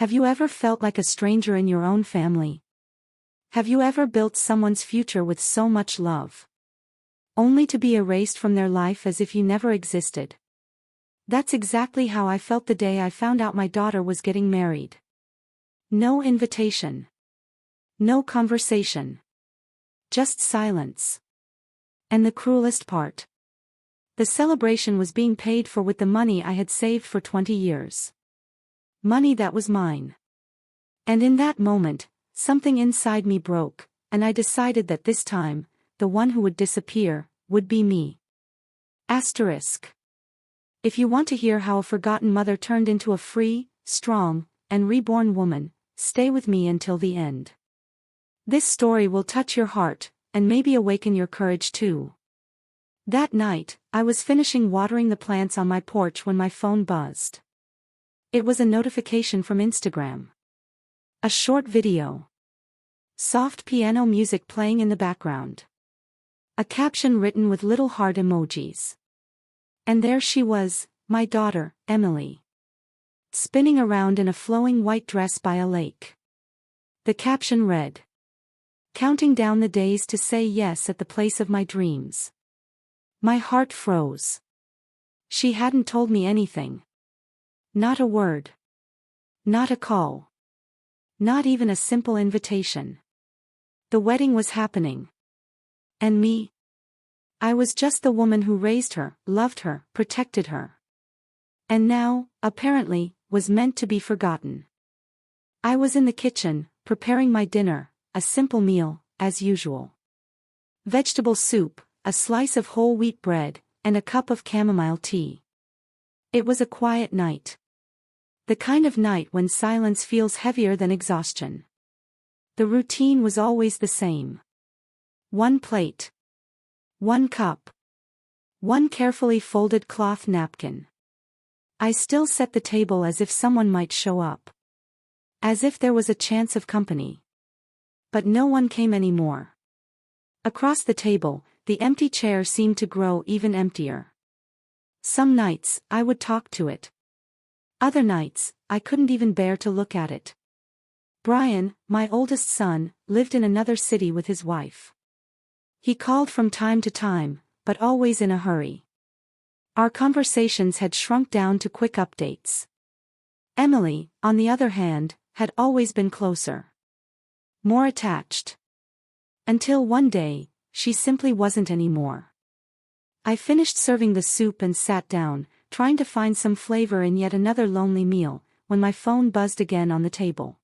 Have you ever felt like a stranger in your own family? Have you ever built someone's future with so much love, only to be erased from their life as if you never existed? That's exactly how I felt the day I found out my daughter was getting married. No invitation. No conversation. Just silence. And the cruelest part. The celebration was being paid for with the money I had saved for 20 years. Money that was mine. And in that moment, something inside me broke, and I decided that this time, the one who would disappear, would be me. Asterisk. If you want to hear how a forgotten mother turned into a free, strong, and reborn woman, stay with me until the end. This story will touch your heart, and maybe awaken your courage too. That night, I was finishing watering the plants on my porch when my phone buzzed. It was a notification from Instagram. A short video. Soft piano music playing in the background. A caption written with little heart emojis. And there she was, my daughter, Emily. Spinning around in a flowing white dress by a lake. The caption read, "Counting down the days to say yes at the place of my dreams." My heart froze. She hadn't told me anything. Not a word. Not a call. Not even a simple invitation. The wedding was happening. And me? I was just the woman who raised her, loved her, protected her. And now, apparently, was meant to be forgotten. I was in the kitchen, preparing my dinner, a simple meal, as usual. Vegetable soup, a slice of whole wheat bread, and a cup of chamomile tea. It was a quiet night. The kind of night when silence feels heavier than exhaustion. The routine was always the same. One plate. One cup. One carefully folded cloth napkin. I still set the table as if someone might show up. As if there was a chance of company. But no one came anymore. Across the table, the empty chair seemed to grow even emptier. Some nights, I would talk to it. Other nights, I couldn't even bear to look at it. Brian, my oldest son, lived in another city with his wife. He called from time to time, but always in a hurry. Our conversations had shrunk down to quick updates. Emily, on the other hand, had always been closer. More attached. Until one day, she simply wasn't anymore. I finished serving the soup and sat down, trying to find some flavor in yet another lonely meal, when my phone buzzed again on the table.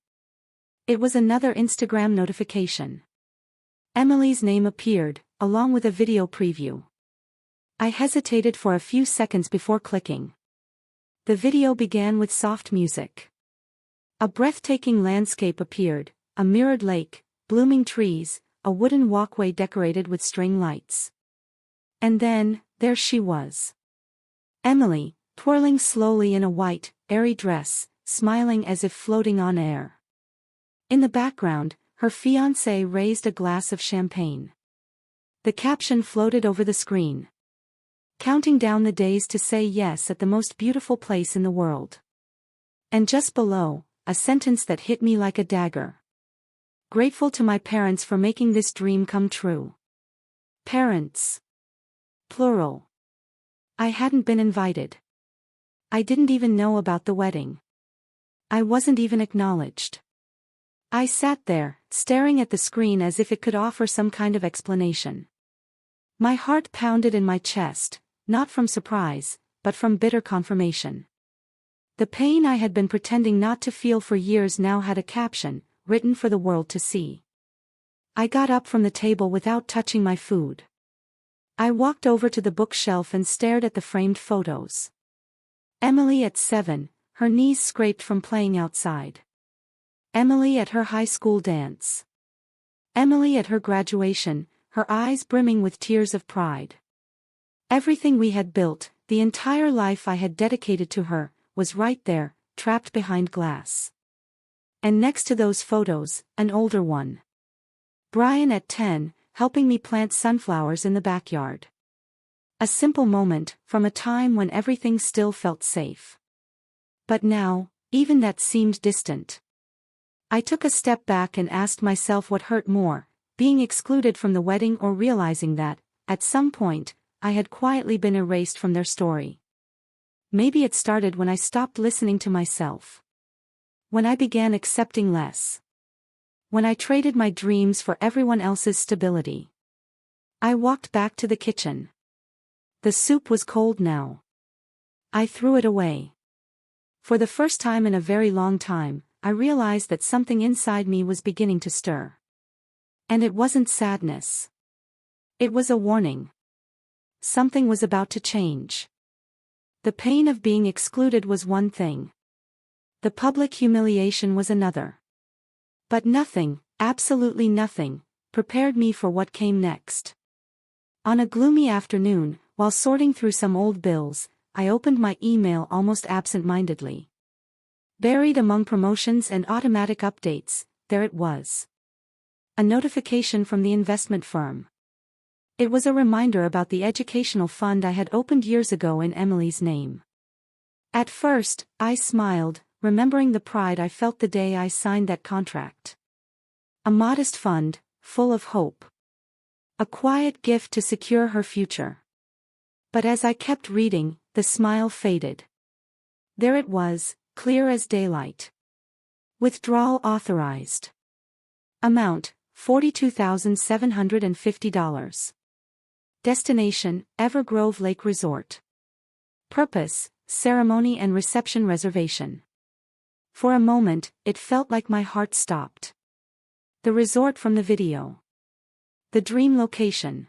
It was another Instagram notification. Emily's name appeared, along with a video preview. I hesitated for a few seconds before clicking. The video began with soft music. A breathtaking landscape appeared, a mirrored lake, blooming trees, a wooden walkway decorated with string lights. And then, there she was. Emily, twirling slowly in a white, airy dress, smiling as if floating on air. In the background, her fiancé raised a glass of champagne. The caption floated over the screen. Counting down the days to say yes at the most beautiful place in the world. And just below, a sentence that hit me like a dagger. Grateful to my parents for making this dream come true. Parents. Plural. I hadn't been invited. I didn't even know about the wedding. I wasn't even acknowledged. I sat there, staring at the screen as if it could offer some kind of explanation. My heart pounded in my chest, not from surprise, but from bitter confirmation. The pain I had been pretending not to feel for years now had a caption, written for the world to see. I got up from the table without touching my food. I walked over to the bookshelf and stared at the framed photos. Emily at 7, her knees scraped from playing outside. Emily at her high school dance. Emily at her graduation, her eyes brimming with tears of pride. Everything we had built, the entire life I had dedicated to her, was right there, trapped behind glass. And next to those photos, an older one. Brian at 10, helping me plant sunflowers in the backyard. A simple moment, from a time when everything still felt safe. But now, even that seemed distant. I took a step back and asked myself what hurt more, being excluded from the wedding or realizing that, at some point, I had quietly been erased from their story. Maybe it started when I stopped listening to myself. When I began accepting less. When I traded my dreams for everyone else's stability. I walked back to the kitchen. The soup was cold now. I threw it away. For the first time in a very long time, I realized that something inside me was beginning to stir. And it wasn't sadness. It was a warning. Something was about to change. The pain of being excluded was one thing. The public humiliation was another. But nothing, absolutely nothing, prepared me for what came next. On a gloomy afternoon, while sorting through some old bills, I opened my email almost absent-mindedly. Buried among promotions and automatic updates, there it was. A notification from the investment firm. It was a reminder about the educational fund I had opened years ago in Emily's name. At first, I smiled, remembering the pride I felt the day I signed that contract. A modest fund, full of hope. A quiet gift to secure her future. But as I kept reading, the smile faded. There it was, clear as daylight. Withdrawal authorized. Amount, $42,750. Destination, Evergrove Lake Resort. Purpose, ceremony and reception reservation. For a moment, it felt like my heart stopped. The resort from the video. The dream location.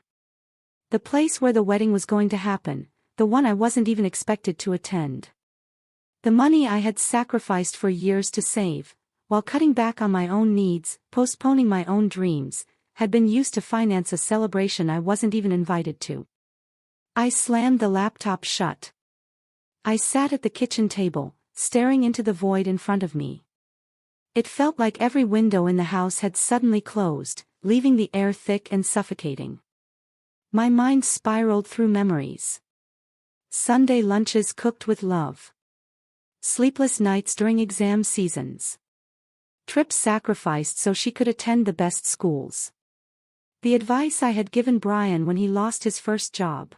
The place where the wedding was going to happen, the one I wasn't even expected to attend. The money I had sacrificed for years to save, while cutting back on my own needs, postponing my own dreams, had been used to finance a celebration I wasn't even invited to. I slammed the laptop shut. I sat at the kitchen table, staring into the void in front of me. It felt like every window in the house had suddenly closed, leaving the air thick and suffocating. My mind spiraled through memories. Sunday lunches cooked with love. Sleepless nights during exam seasons. Trips sacrificed so she could attend the best schools. The advice I had given Brian when he lost his first job.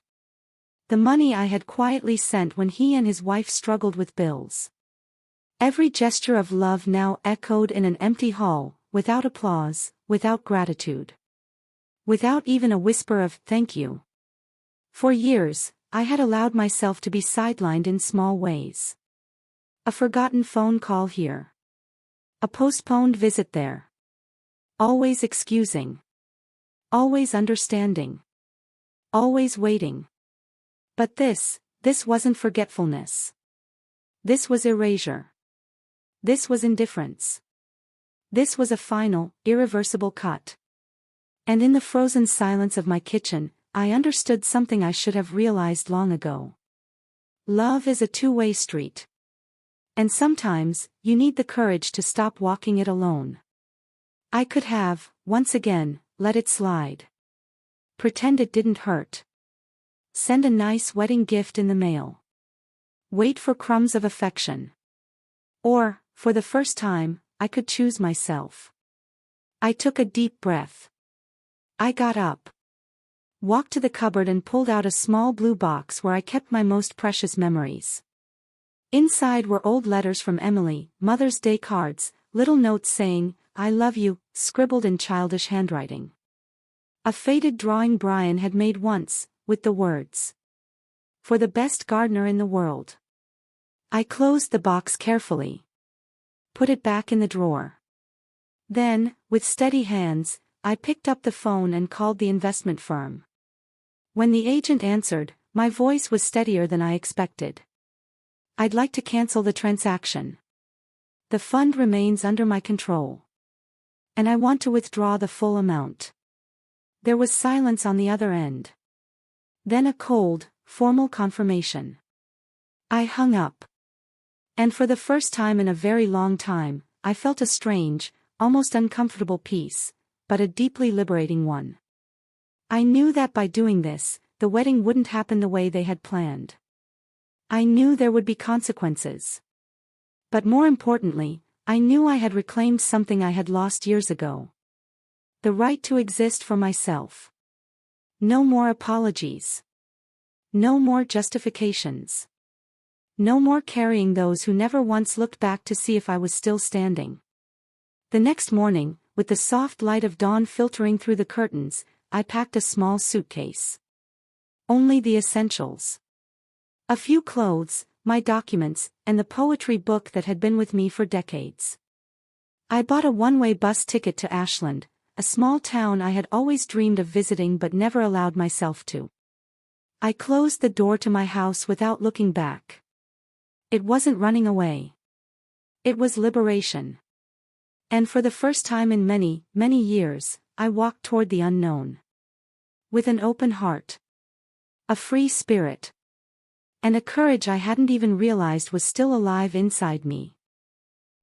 The money I had quietly sent when he and his wife struggled with bills. Every gesture of love now echoed in an empty hall, without applause, without gratitude. Without even a whisper of thank you. For years, I had allowed myself to be sidelined in small ways. A forgotten phone call here. A postponed visit there. Always excusing. Always understanding. Always waiting. But this wasn't forgetfulness. This was erasure. This was indifference. This was a final, irreversible cut. And in the frozen silence of my kitchen, I understood something I should have realized long ago. Love is a two-way street. And sometimes, you need the courage to stop walking it alone. I could have, once again, let it slide. Pretend it didn't hurt. Send a nice wedding gift in the mail. Wait for crumbs of affection. Or, for the first time, I could choose myself. I took a deep breath. I got up. Walked to the cupboard and pulled out a small blue box where I kept my most precious memories. Inside were old letters from Emily, Mother's Day cards, little notes saying, "I love you," scribbled in childish handwriting. A faded drawing Brian had made once, with the words, "For the best gardener in the world." I closed the box carefully. Put it back in the drawer. Then, with steady hands, I picked up the phone and called the investment firm. When the agent answered, my voice was steadier than I expected. "I'd like to cancel the transaction. The fund remains under my control. And I want to withdraw the full amount." There was silence on the other end. Then a cold, formal confirmation. I hung up. And for the first time in a very long time, I felt a strange, almost uncomfortable peace, but a deeply liberating one. I knew that by doing this, the wedding wouldn't happen the way they had planned. I knew there would be consequences. But more importantly, I knew I had reclaimed something I had lost years ago. The right to exist for myself. No more apologies. No more justifications. No more carrying those who never once looked back to see if I was still standing. The next morning, with the soft light of dawn filtering through the curtains, I packed a small suitcase. Only the essentials. A few clothes, my documents, and the poetry book that had been with me for decades. I bought a one-way bus ticket to Ashland, a small town I had always dreamed of visiting but never allowed myself to. I closed the door to my house without looking back. It wasn't running away. It was liberation. And for the first time in many, many years, I walked toward the unknown. With an open heart. A free spirit. And a courage I hadn't even realized was still alive inside me.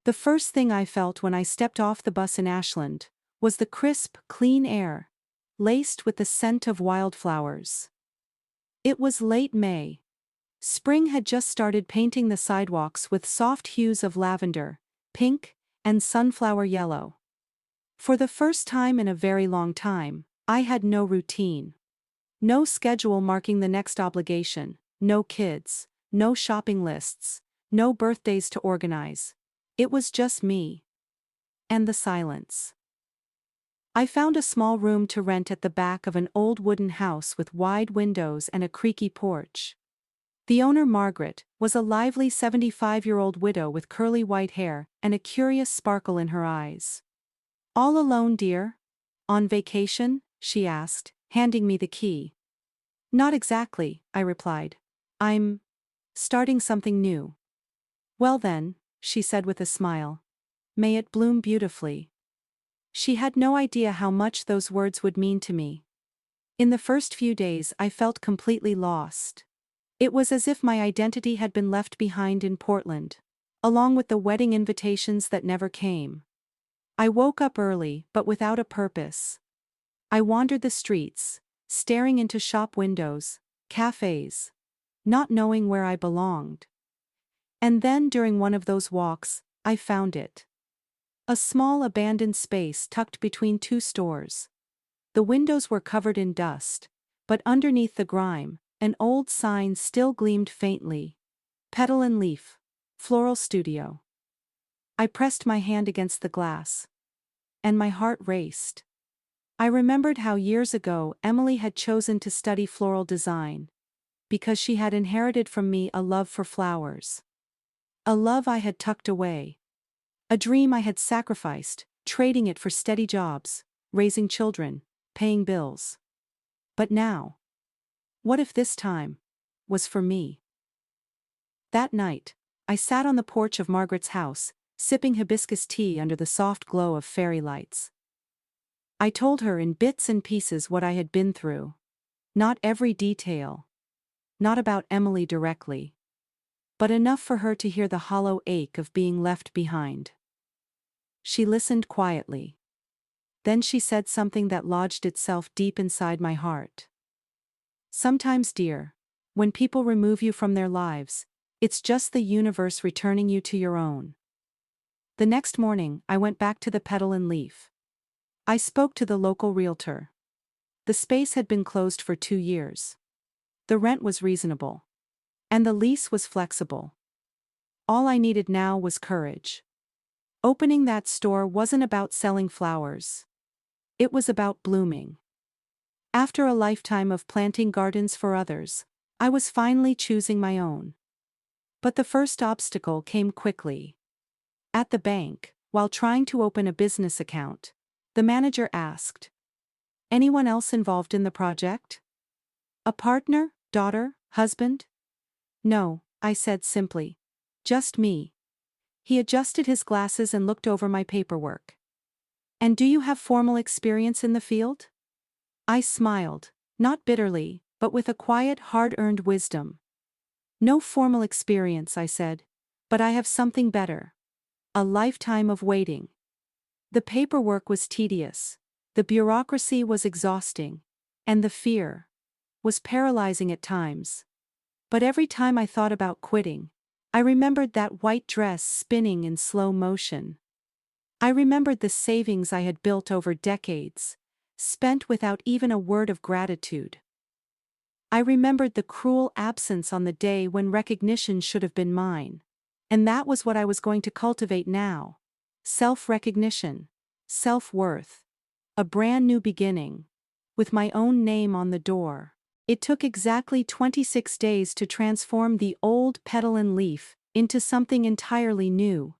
The first thing I felt when I stepped off the bus in Ashland was the crisp, clean air, laced with the scent of wildflowers. It was late May. Spring had just started painting the sidewalks with soft hues of lavender, pink, and sunflower yellow. For the first time in a very long time, I had no routine. No schedule marking the next obligation, no kids, no shopping lists, no birthdays to organize. It was just me. And the silence. I found a small room to rent at the back of an old wooden house with wide windows and a creaky porch. The owner, Margaret, was a lively 75-year-old widow with curly white hair and a curious sparkle in her eyes. "All alone, dear? On vacation?" she asked, handing me the key. "Not exactly," I replied. "I'm starting something new." "Well then," she said with a smile. "May it bloom beautifully." She had no idea how much those words would mean to me. In the first few days I felt completely lost. It was as if my identity had been left behind in Portland, along with the wedding invitations that never came. I woke up early but without a purpose. I wandered the streets, staring into shop windows, cafes, not knowing where I belonged. And then during one of those walks, I found it. A small abandoned space tucked between two stores. The windows were covered in dust, but underneath the grime, an old sign still gleamed faintly. "Petal and Leaf, Floral Studio." I pressed my hand against the glass. And my heart raced. I remembered how years ago Emily had chosen to study floral design, because she had inherited from me a love for flowers. A love I had tucked away. A dream I had sacrificed, trading it for steady jobs, raising children, paying bills. But now, what if this time was for me? That night, I sat on the porch of Margaret's house, sipping hibiscus tea under the soft glow of fairy lights. I told her in bits and pieces what I had been through. Not every detail. Not about Emily directly. But enough for her to hear the hollow ache of being left behind. She listened quietly. Then she said something that lodged itself deep inside my heart. "Sometimes, dear, when people remove you from their lives, it's just the universe returning you to your own." The next morning, I went back to the Petal and Leaf. I spoke to the local realtor. The space had been closed for 2 years. The rent was reasonable. And the lease was flexible. All I needed now was courage. Opening that store wasn't about selling flowers. It was about blooming. After a lifetime of planting gardens for others, I was finally choosing my own. But the first obstacle came quickly. At the bank, while trying to open a business account, the manager asked, "Anyone else involved in the project? A partner, daughter, husband?" "No," I said simply. "Just me." He adjusted his glasses and looked over my paperwork. "And do you have formal experience in the field?" I smiled, not bitterly, but with a quiet, hard-earned wisdom. "No formal experience," I said, "but I have something better. A lifetime of waiting." The paperwork was tedious, the bureaucracy was exhausting, and the fear was paralyzing at times. But every time I thought about quitting, I remembered that white dress spinning in slow motion. I remembered the savings I had built over decades, spent without even a word of gratitude. I remembered the cruel absence on the day when recognition should have been mine. And that was what I was going to cultivate now. Self-recognition, self-worth, a brand new beginning, with my own name on the door. It took exactly 26 days to transform the old petal and leaf into something entirely new.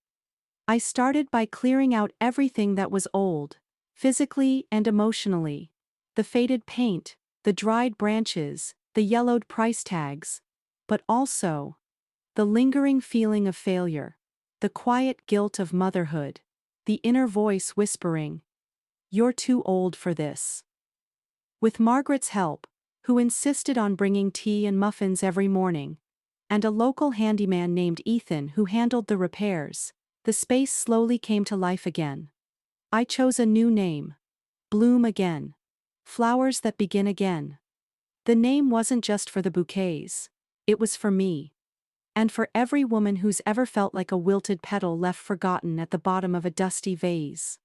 I started by clearing out everything that was old, physically and emotionally. The faded paint, the dried branches, the yellowed price tags, but also the lingering feeling of failure, the quiet guilt of motherhood, the inner voice whispering, "You're too old for this." With Margaret's help, who insisted on bringing tea and muffins every morning, and a local handyman named Ethan who handled the repairs, the space slowly came to life again. I chose a new name. Bloom Again. Flowers That Begin Again. The name wasn't just for the bouquets, it was for me. And for every woman who's ever felt like a wilted petal left forgotten at the bottom of a dusty vase.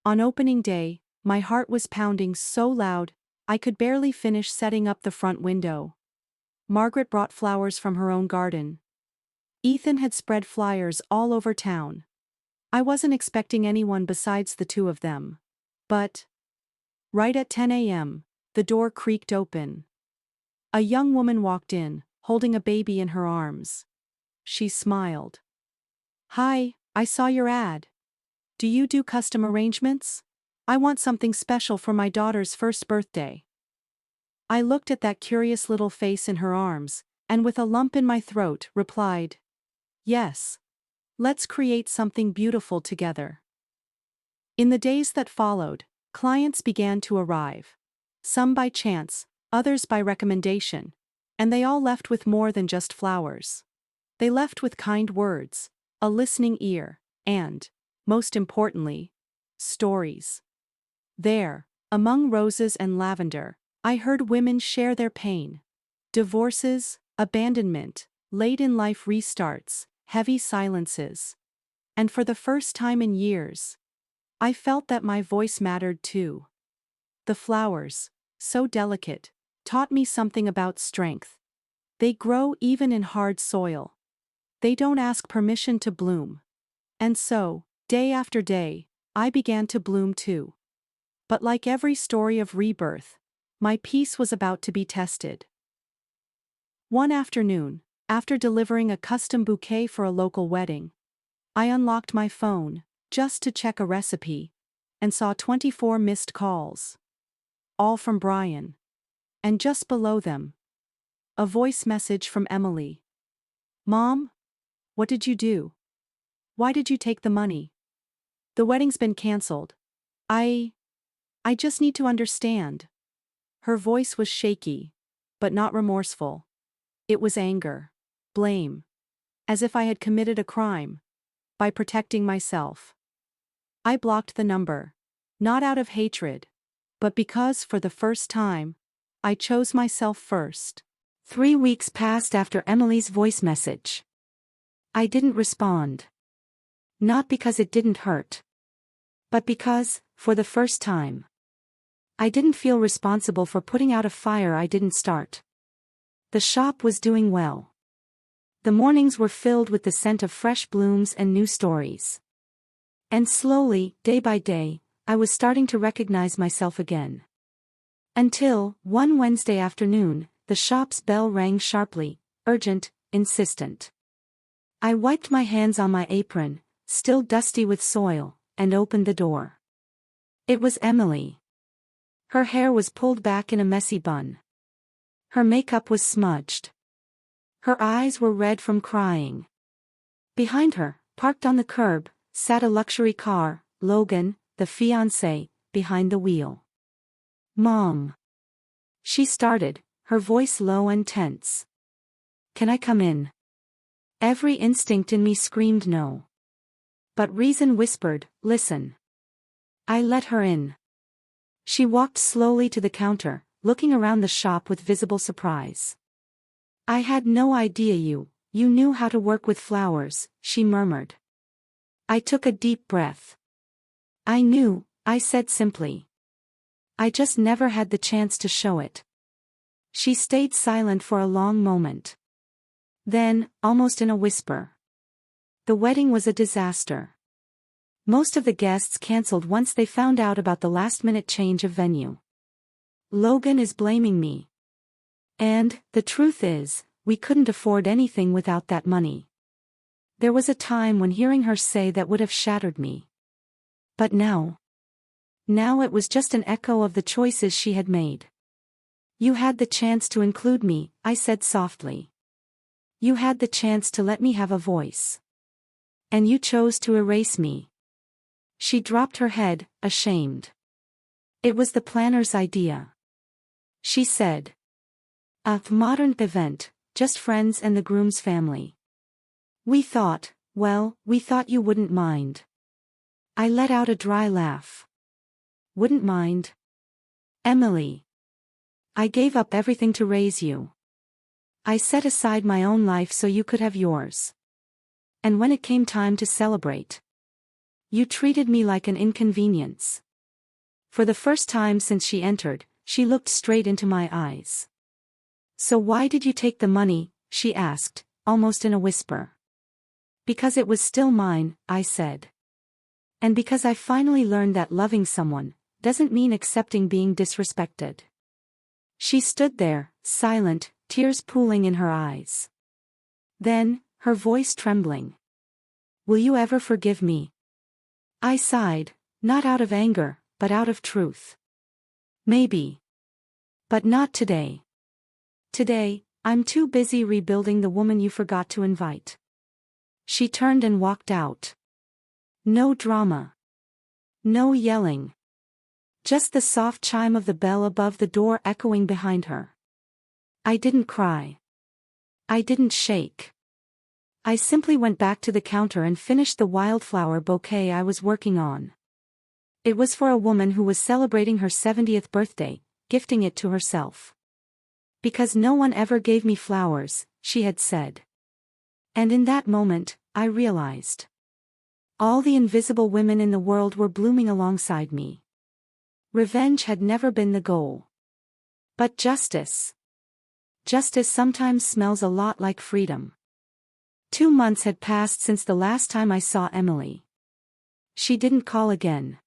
On opening day, my heart was pounding so loud, I could barely finish setting up the front window. Margaret brought flowers from her own garden. Ethan had spread flyers all over town. I wasn't expecting anyone besides the two of them. But right at 10 a.m., the door creaked open. A young woman walked in, holding a baby in her arms. She smiled. "Hi, I saw your ad. Do you do custom arrangements? I want something special for my daughter's first birthday." I looked at that curious little face in her arms, and with a lump in my throat, replied, "Yes. Let's create something beautiful together." In the days that followed, clients began to arrive. Some by chance, others by recommendation, and they all left with more than just flowers. They left with kind words, a listening ear, and, most importantly, stories. There, among roses and lavender, I heard women share their pain. Divorces, abandonment, late-in-life restarts, heavy silences. And for the first time in years, I felt that my voice mattered too. The flowers, so delicate, taught me something about strength. They grow even in hard soil. They don't ask permission to bloom. And so, day after day, I began to bloom too. But like every story of rebirth, my peace was about to be tested. One afternoon, after delivering a custom bouquet for a local wedding, I unlocked my phone, just to check a recipe, and saw 24 missed calls. All from Brian. And just below them, a voice message from Emily. "Mom? What did you do? Why did you take the money? The wedding's been cancelled. I just need to understand." Her voice was shaky, but not remorseful. It was anger, blame, as if I had committed a crime, by protecting myself. I blocked the number, not out of hatred, but because for the first time, I chose myself first. 3 weeks passed after Emily's voice message. I didn't respond. Not because it didn't hurt, but because, for the first time, I didn't feel responsible for putting out a fire I didn't start. The shop was doing well. The mornings were filled with the scent of fresh blooms and new stories. And slowly, day by day, I was starting to recognize myself again. Until, one Wednesday afternoon, the shop's bell rang sharply, urgent, insistent. I wiped my hands on my apron, still dusty with soil, and opened the door. It was Emily. Her hair was pulled back in a messy bun. Her makeup was smudged. Her eyes were red from crying. Behind her, parked on the curb, sat a luxury car, Logan, the fiancé, behind the wheel. "Mom." She started, her voice low and tense. "Can I come in?" Every instinct in me screamed no. But reason whispered, "Listen." I let her in. She walked slowly to the counter, looking around the shop with visible surprise. "I had no idea you you knew how to work with flowers," she murmured. I took a deep breath. "I knew," I said simply. "I just never had the chance to show it." She stayed silent for a long moment. Then, almost in a whisper, "The wedding was a disaster. Most of the guests cancelled once they found out about the last-minute change of venue. Logan is blaming me. And, the truth is, we couldn't afford anything without that money." There was a time when hearing her say that would have shattered me. But now it was just an echo of the choices she had made. "You had the chance to include me," I said softly. "You had the chance to let me have a voice. And you chose to erase me." She dropped her head, ashamed. "It was the planner's idea," she said. "A modern event, just friends and the groom's family. We thought you wouldn't mind." I let out a dry laugh. "Wouldn't mind? Emily. I gave up everything to raise you. I set aside my own life so you could have yours. And when it came time to celebrate, you treated me like an inconvenience." For the first time since she entered, she looked straight into my eyes. "So why did you take the money?" she asked, almost in a whisper. "Because it was still mine," I said. "And because I finally learned that loving someone doesn't mean accepting being disrespected." She stood there, silent, tears pooling in her eyes. Then, her voice trembling. "Will you ever forgive me?" I sighed, not out of anger, but out of truth. "Maybe. But not today. Today, I'm too busy rebuilding the woman you forgot to invite." She turned and walked out. No drama. No yelling. Just the soft chime of the bell above the door echoing behind her. I didn't cry. I didn't shake. I simply went back to the counter and finished the wildflower bouquet I was working on. It was for a woman who was celebrating her 70th birthday, gifting it to herself. "Because no one ever gave me flowers," she had said. And in that moment, I realized. All the invisible women in the world were blooming alongside me. Revenge had never been the goal. But justice. Justice sometimes smells a lot like freedom. 2 months had passed since the last time I saw Emily. She didn't call again.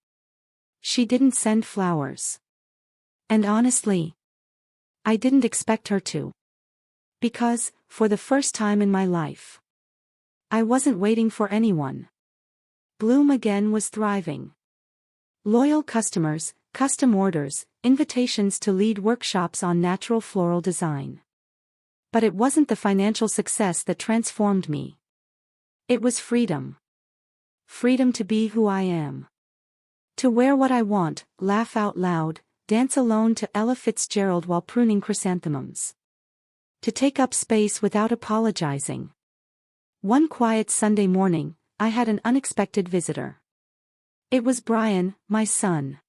She didn't send flowers. And honestly, I didn't expect her to. Because, for the first time in my life, I wasn't waiting for anyone. Bloom Again was thriving. Loyal customers, custom orders, invitations to lead workshops on natural floral design. But it wasn't the financial success that transformed me. It was freedom. Freedom to be who I am. To wear what I want, laugh out loud, dance alone to Ella Fitzgerald while pruning chrysanthemums. To take up space without apologizing. One quiet Sunday morning, I had an unexpected visitor. It was Brian, my son.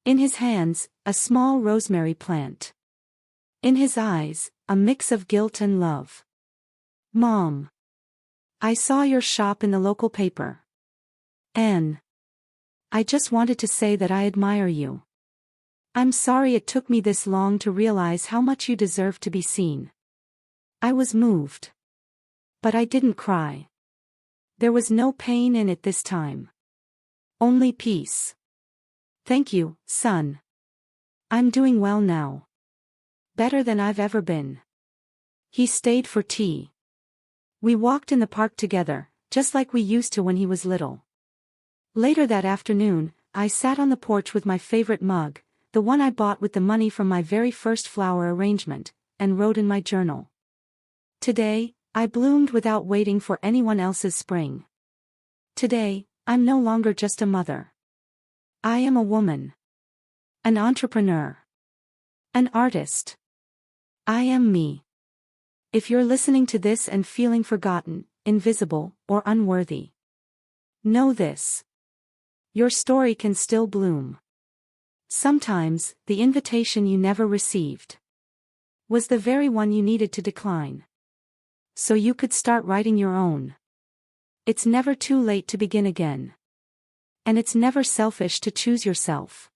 In his hands, a small rosemary plant. In his eyes, a mix of guilt and love. "Mom. I saw your shop in the local paper. Anne. I just wanted to say that I admire you. I'm sorry it took me this long to realize how much you deserve to be seen." I was moved. But I didn't cry. There was no pain in it this time. Only peace. "Thank you, son. I'm doing well now. Better than I've ever been." He stayed for tea. We walked in the park together, just like we used to when he was little. Later that afternoon, I sat on the porch with my favorite mug, the one I bought with the money from my very first flower arrangement, and wrote in my journal. Today, I bloomed without waiting for anyone else's spring. Today, I'm no longer just a mother. I am a woman. An entrepreneur. An artist. I am me. If you're listening to this and feeling forgotten, invisible, or unworthy, know this. Your story can still bloom. Sometimes, the invitation you never received was the very one you needed to decline. so you could start writing your own. It's never too late to begin again. And it's never selfish to choose yourself.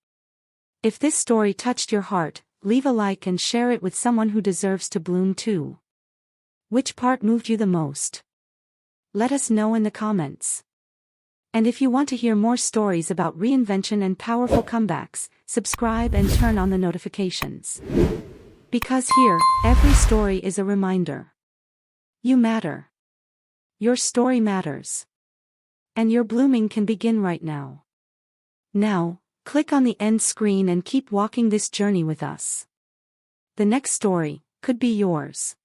If this story touched your heart, leave a like and share it with someone who deserves to bloom too. Which part moved you the most? Let us know in the comments. And if you want to hear more stories about reinvention and powerful comebacks, subscribe and turn on the notifications. Because here, every story is a reminder. You matter. Your story matters. And your blooming can begin right now. Now, click on the end screen and keep walking this journey with us. The next story could be yours.